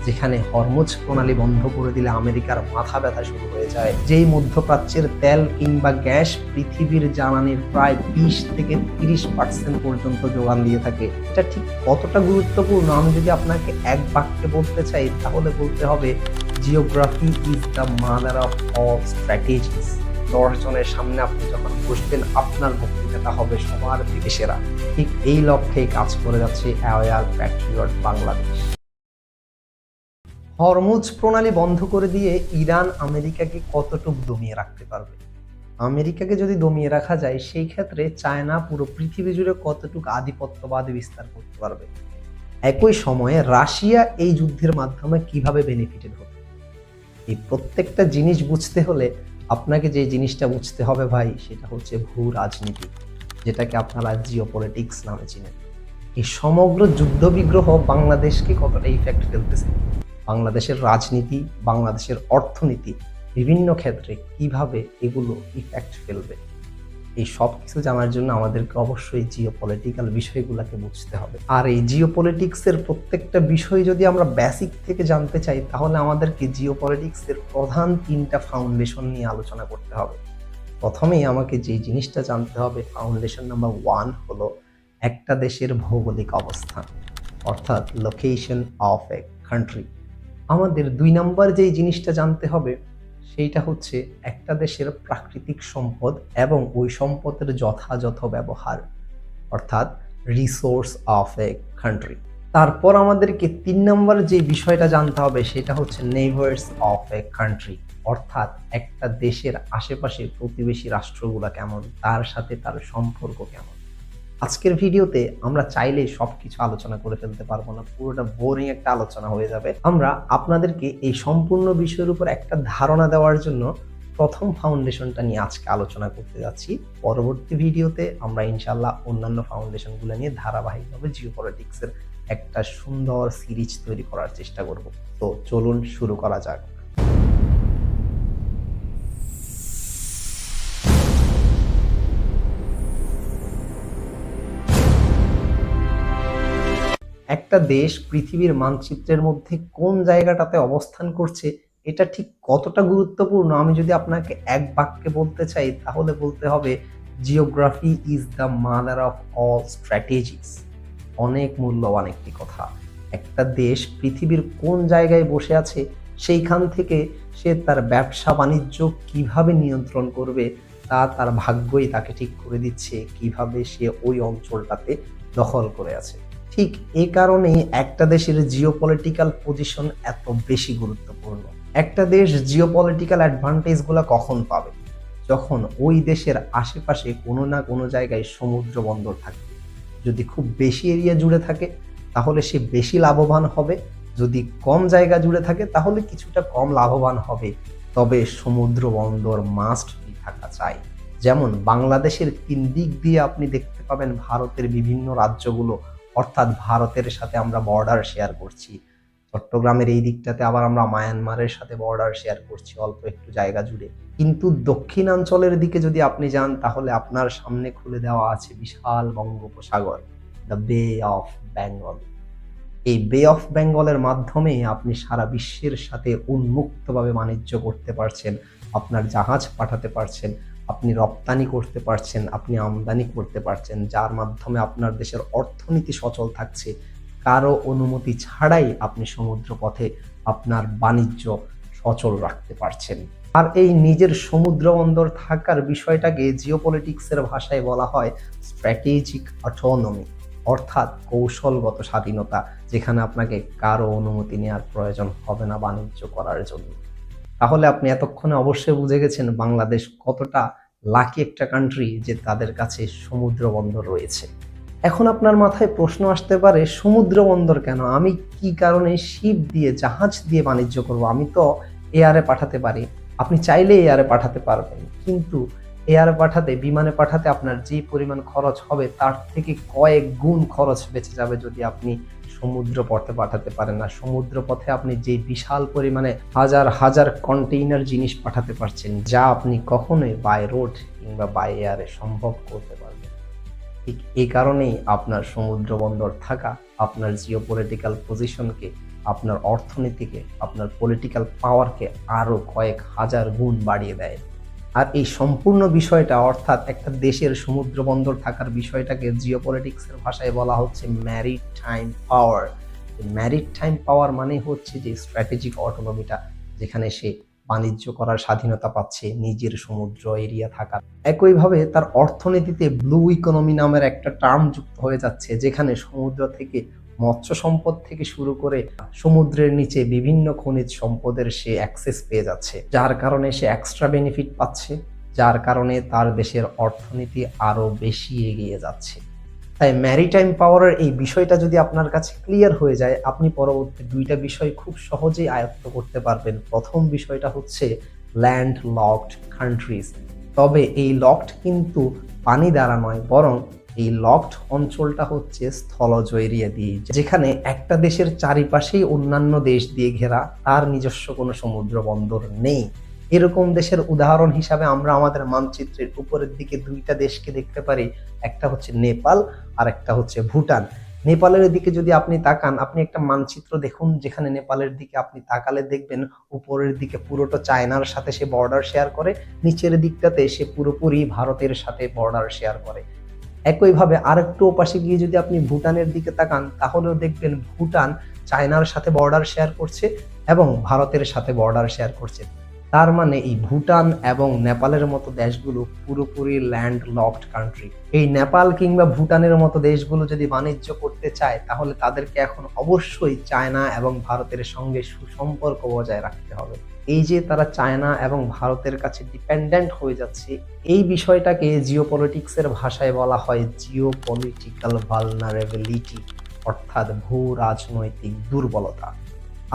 যেখানে হরমুজ প্রণালী বন্ধ করে দিলে আমেরিকার মাথা ব্যথা শুরু হয়ে যায়, যেই মধ্যপ্রাচ্যের তেল কিংবা গ্যাস পৃথিবীর জ্বালানির প্রায় 20 থেকে 30% পর্যন্ত যোগান দিয়ে থাকে। এটা ঠিক কতটা গুরুত্বপূর্ণ আমি যদি আপনাকে এক বাক্যে বলতে চাই তাহলে বলতে হবে, geography is the mother of all strategies. 10 জনের সামনে আপনি যখন বসবেন আপনার বক্তৃতাটা হবে সবার থেকে সেরা। ঠিক এই লক্ষ্যেই কাজ করে যাচ্ছে অ্যাওয়ার প্যাট্রিয়ট বাংলাদেশ। হরমুজ প্রণালী বন্ধ করে দিয়ে ইরান আমেরিকাকে কতটুকু দমিয়ে রাখতে পারবে? আমেরিকাকে যদি দমিয়ে রাখা যায় সেই ক্ষেত্রে চায়না পুরো পৃথিবী জুড়ে কতটুকু আধিপত্যবাদ বিস্তার করতে পারবে? একই সময়ে রাশিয়া এই যুদ্ধের মাধ্যমে কিভাবে বেনিফিটেড হবে? এই প্রত্যেকটা জিনিস বুঝতে হলে আপনাকে যে জিনিসটা বুঝতে হবে ভাই, সেটা হচ্ছে ভূ রাজনীতি, যেটাকে আপনারা জিওপলিটিক্স নামে চিনেন। এই সমগ্র যুদ্ধ বিগ্রহ বাংলাদেশকে কতটা ইফেক্ট ফেলতেছে, বাংলাদেশের রাজনীতি, বাংলাদেশের অর্থনীতি, বিভিন্ন ক্ষেত্রে কিভাবে এগুলো ইফেক্ট ফেলবে, এই সব কিছু জানার জন্য আমাদেরকে অবশ্যই জিওপলিটিক্যাল বিষয়গুলোকে বুঝতে হবে। আর এই জিওপলিটিক্সের প্রত্যেকটা বিষয় যদি আমরা বেসিক থেকে জানতে চাই তাহলে আমাদেরকে জিওপলিটিক্সের প্রধান 3টা ফাউন্ডেশন নিয়ে আলোচনা করতে হবে। প্রথমেই আমাকে যে জিনিসটা জানতে হবে, ফাউন্ডেশন নাম্বার 1 হলো একটা দেশের ভৌগোলিক অবস্থান, অর্থাৎ লোকেশন অফ এ কান্ট্রি। আমাদের 2 নাম্বার যেই জিনিসটা জানতে হবে সেইটা হচ্ছে একটা দেশের প্রাকৃতিক সম্পদ এবং ওই সম্পদের যথাযথ ব্যবহার, অর্থাৎ রিসোর্স অফ এ কান্ট্রি। তারপর আমাদেরকে 3 নাম্বার যে বিষয়টা জানতে হবে সেটা হচ্ছে নেইবার্স অফ এ কান্ট্রি, অর্থাৎ একটা দেশের আশেপাশে প্রতিবেশী রাষ্ট্রগুলা কেমন, তার সাথে তার সম্পর্ক কেমন। আজকের ভিডিওতে আমরা চাইলে সবকিছু আলোচনা করে ফেলতে পারবো না, পুরোটা বোরিং একটা আলোচনা হয়ে যাবে। আমরা আপনাদেরকে এই সম্পূর্ণ বিষয়ের উপর একটা ধারণা দেওয়ার জন্য প্রথম ফাউন্ডেশনটা নিয়ে আজকে আলোচনা করতে যাচ্ছি। পরবর্তী ভিডিওতে আমরা ইনশাল্লাহ অন্যান্য ফাউন্ডেশনগুলো নিয়ে ধারাবাহিকভাবে জিওপলিটিক্সের একটা সুন্দর সিরিজ তৈরি করার চেষ্টা করব। তো চলুন শুরু করা যাক। একটা দেশ পৃথিবীর মানচিত্রের মধ্যে কোন জায়গাটাতে অবস্থান করছে এটা ঠিক কতটা গুরুত্বপূর্ণ আমি যদি আপনাকে এক বাক্যে বলতে চাই তাহলে বলতে হবে, geography is the mother of all strategies. অনেক মূল্যবান একটি কথা। একটা দেশ পৃথিবীর কোন জায়গায় বসে আছে সেইখান থেকে সে তার ব্যবসা বাণিজ্য কিভাবে নিয়ন্ত্রণ করবে তা তার ভাগ্যই তাকে ঠিক করে দিচ্ছে, কিভাবে সে ওই অঞ্চলটাতে দখল করে আছে। ঠিক এই কারণেই একটা দেশের জিওপলিটিক্যাল পজিশন এত বেশি গুরুত্বপূর্ণ। একটা দেশ জিওপলিটিক্যাল অ্যাডভান্টেজগুলো কখন পাবে? যখন ওই দেশের আশেপাশে কোনো না কোনো জায়গায় সমুদ্র বন্দর থাকবে। যদি খুব বেশি এরিয়া জুড়ে থাকে তাহলে সে বেশি লাভবান হবে, যদি কম জায়গা জুড়ে থাকে তাহলে কিছুটা কম লাভবান হবে। তবে সমুদ্র বন্দর মাস্ট বি থাকা চাই। যেমন বাংলাদেশের 3 দিক দিয়ে আপনি দেখতে পাবেন ভারতের বিভিন্ন রাজ্যগুলো, অর্থাৎ ভারতের সাথে আমরা বর্ডার শেয়ার করছি। চট্টগ্রামের এই দিকটাতে আবার আমরা মায়ানমারের সাথে বর্ডার শেয়ার করছি অল্প একটু জায়গা জুড়ে। কিন্তু দক্ষিণাঞ্চলের দিকে যদি আপনি যান তাহলে আপনার সামনে খুলে দেওয়া আছে বিশাল বঙ্গোপসাগর, দ্য বে অফ বেঙ্গল। এই বে অফ বেঙ্গলের মাধ্যমে আপনি সারা বিশ্বের সাথে উন্মুক্তভাবে বাণিজ্য করতে পারছেন, আপনার জাহাজ পাঠাতে পারছেন, আপনি রপ্তানি করতে পারছেন, আপনি আমদানি করতে পারছেন, যার মাধ্যমে আপনার দেশের অর্থনীতি সচল থাকছে। কারো অনুমতি ছাড়াই আপনি সমুদ্র পথে আপনার বাণিজ্য সচল রাখতে পারছেন। আর এই নিজের সমুদ্র বন্দর থাকার বিষয়টাকে জিওপলিটিক্সের ভাষায় বলা হয় স্ট্র্যাটেজিক অটোনমি, অর্থাৎ কৌশলগত স্বাধীনতা, যেখানে আপনাকে কারো অনুমতি নেওয়ার প্রয়োজন হবে না বাণিজ্য করার জন্য। তাহলে আপনি এতক্ষণে অবশ্যই বুঝে গেছেন বাংলাদেশ কতটা লাকি একটা কান্ট্রি যে তাদের কাছে সমুদ্র বন্দর রয়েছে। এখন আপনার মাথায় প্রশ্ন আসতে পারে, সমুদ্র বন্দর কেন? আমি কি কারণে শিপ দিয়ে, জাহাজ দিয়ে বাণিজ্য করব? আমি তো এয়ারে পাঠাতে পারি। আপনি চাইলে এয়ারে পাঠাতে পারবেন, কিন্তু এয়ারে পাঠাতে, বিমানে পাঠাতে আপনার যে পরিমাণ খরচ হবে তার থেকে কয়েক গুণ খরচ বেঁচে যাবে যদি আপনি সমুদ্র পথে পাঠাতে পারেন না। সমুদ্র পথে আপনি যে বিশাল পরিমাণে হাজার হাজার কন্টেইনার জিনিস পাঠাতে পারছেন, যা আপনি কখনোই বাই রোড কিংবা বাই এয়ারে সম্ভব করতে পারবেন। ঠিক এই কারণেই আপনার সমুদ্র বন্দর থাকা আপনার জিওপলিটিক্যাল পজিশনকে আপনার অর্থনীতিকে, আপনার পলিটিক্যাল পাওয়ারকে আরও কয়েক হাজার গুণ বাড়িয়ে দেয়। আর এই সম্পূর্ণ বিষয়টা, অর্থাৎ একটা দেশের সমুদ্র বন্দর থাকার বিষয়টাকে জিওপলিটিক্সের ভাষায় বলা হচ্ছে ম্যারিটাইম পাওয়ার। ম্যারিটাইম পাওয়ার মানে হচ্ছে যে স্ট্র্যাটেজিক অটোনমিটা, যেখানে সে বাণিজ্য করার স্বাধীনতা পাচ্ছে, নিজের সমুদ্র এরিয়া থাকা। একইভাবে তার অর্থনীতিতে ব্লু ইকোনমি নামের একটা টার্ম যুক্ত হয়ে যাচ্ছে, যেখানে সমুদ্র থেকে মৎস্য সম্পদ থেকে শুরু করে সমুদ্রের নিচে বিভিন্ন খনিজ সম্পদের সে অ্যাক্সেস পেয়ে যাচ্ছে, যার কারণে সে এক্সট্রা বেনিফিট পাচ্ছে, যার কারণে তার দেশের অর্থনীতি আরো বেশি এগিয়ে যাচ্ছে। তাই ম্যারিটাইম পাওয়ারের এই বিষয়টা যদি আপনার কাছে ক্লিয়ার হয়ে যায়, আপনি পরবর্তী দুইটা বিষয় খুব সহজেই আয়ত্ত করতে পারবেন। প্রথম বিষয়টা হচ্ছে ল্যান্ড লকড কান্ট্রিজ। তবে এই লকড কিন্তু পানি দ্বারা নয়, বরং এই লকড অঞ্চলটা হচ্ছে স্থলজ এরিয়া দিয়ে, যেখানে একটা দেশের চারিপাশেই অন্যান্য দেশ দিয়ে ঘেরা, তার নিজস্ব কোনো সমুদ্র বন্দর নেই। এরকম দেশের উদাহরণ হিসাবে আমরা আমাদের মানচিত্রের উপরের দিকে দুইটা দেশকে দেখতে পারি, একটা হচ্ছে নেপাল আর একটা হচ্ছে ভুটান। নেপালের দিকে যদি আপনি তাকান, আপনি একটা মানচিত্র দেখুন, যেখানে নেপালের দিকে আপনি তাকালে দেখবেন উপরের দিকে পুরোটা চায়নার সাথে সে বর্ডার শেয়ার করে, নিচের দিকটাতে সে পুরোপুরি ভারতের সাথে বর্ডার শেয়ার করে। একইভাবে আরেকটু ওপাশে গিয়ে যদি আপনি ভুটানের দিকে তাকান, তাহলেও দেখবেন ভুটান চায়নার সাথে বর্ডার শেয়ার করছে এবং ভারতের সাথে বর্ডার শেয়ার করছে। তার মানে এই ভুটান এবং নেপালের মতো দেশগুলো পুরোপুরি ল্যান্ড লকড কান্ট্রি। এই নেপাল কিংবা ভুটানের মতো দেশগুলো যদি বাণিজ্য করতে চায়, তাহলে তাদেরকে এখন অবশ্যই চায়না এবং ভারতের সঙ্গে সুসম্পর্ক বজায় রাখতে হবে। এই যে তারা চায়না এবং ভারতের কাছে ডিপেন্ডেন্ট হয়ে যাচ্ছে, এই বিষয়টাকে জিওপলিটিক্সের ভাষায় বলা হয় জিওপলিটিক্যাল ভালনারেবিলিটি, অর্থাৎ ভূ রাজনৈতিক দুর্বলতা।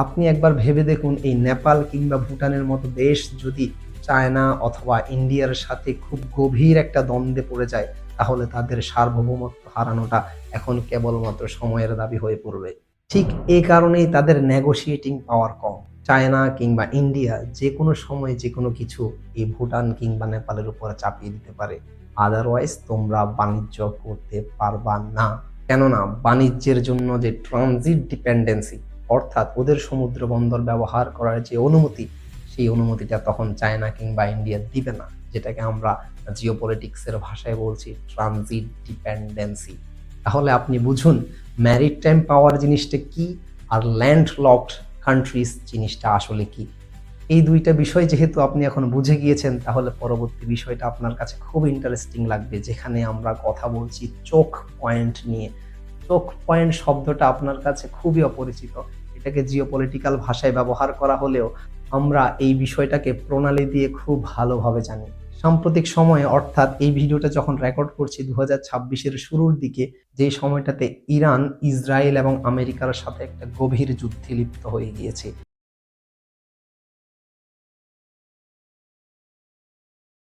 আপনি একবার ভেবে দেখুন, এই নেপাল কিংবা ভুটানের মতো দেশ যদি চায়না অথবা ইন্ডিয়ার সাথে খুব গভীর একটা দ্বন্দ্বে পড়ে যায়, তাহলে তাদের সার্বভৌমত্ব হারানোটা এখন কেবলমাত্র সময়ের দাবি হয়ে পড়বে। ঠিক এই কারণেই তাদের নেগোশিয়েটিং পাওয়ার কম। চায়না কিংবা ইন্ডিয়া যে কোনো সময় যে কোনো কিছু এই ভুটান কিংবা নেপালের উপর চাপিয়ে দিতে পারে, আদারওয়াইজ তোমরা বাণিজ্য করতে পারবা না। কেননা বাণিজ্যের জন্য যে ট্রানজিট ডিপেন্ডেন্সি, অর্থাৎ ওদের সমুদ্র বন্দর ব্যবহার করার যে অনুমতি, সেই অনুমতিটা তখন চায়না কিংবা ইন্ডিয়া দিবে না, যেটাকে আমরা জিওপলিটিক্সের ভাষায় বলছি ট্রানজিট ডিপেন্ডেন্সি। তাহলে আপনি বুঝুন ম্যারিটাইম পাওয়ার জিনিসটা কি আর ল্যান্ড লকড কান্ট্রিজ জিনিসটা আসলে কি। এই দুইটা বিষয় যেহেতু আপনি এখন বুঝে গিয়েছেন, তাহলে পরবর্তী বিষয়টা আপনার কাছে খুব ইন্টারেস্টিং লাগবে, যেখানে আমরা কথা বলছি চোখ পয়েন্ট নিয়ে। চোখ পয়েন্ট শব্দটা আপনার কাছে খুবই অপরিচিত। এটাকে জিওপলিটিক্যাল ভাষায় ব্যবহার করা হলেও আমরা এই বিষয়টাকে প্রণালী দিয়ে খুব ভালোভাবে জানি। সাম্প্রতিক সময়ে, অর্থাৎ এই ভিডিওটা যখন রেকর্ড করছি 2026-এর শুরুর দিকে, যে সময়টাতে ইরান, ইসরায়েল এবং আমেরিকার সাথে একটা গভীর যুদ্ধে লিপ্ত হয়ে গিয়েছে,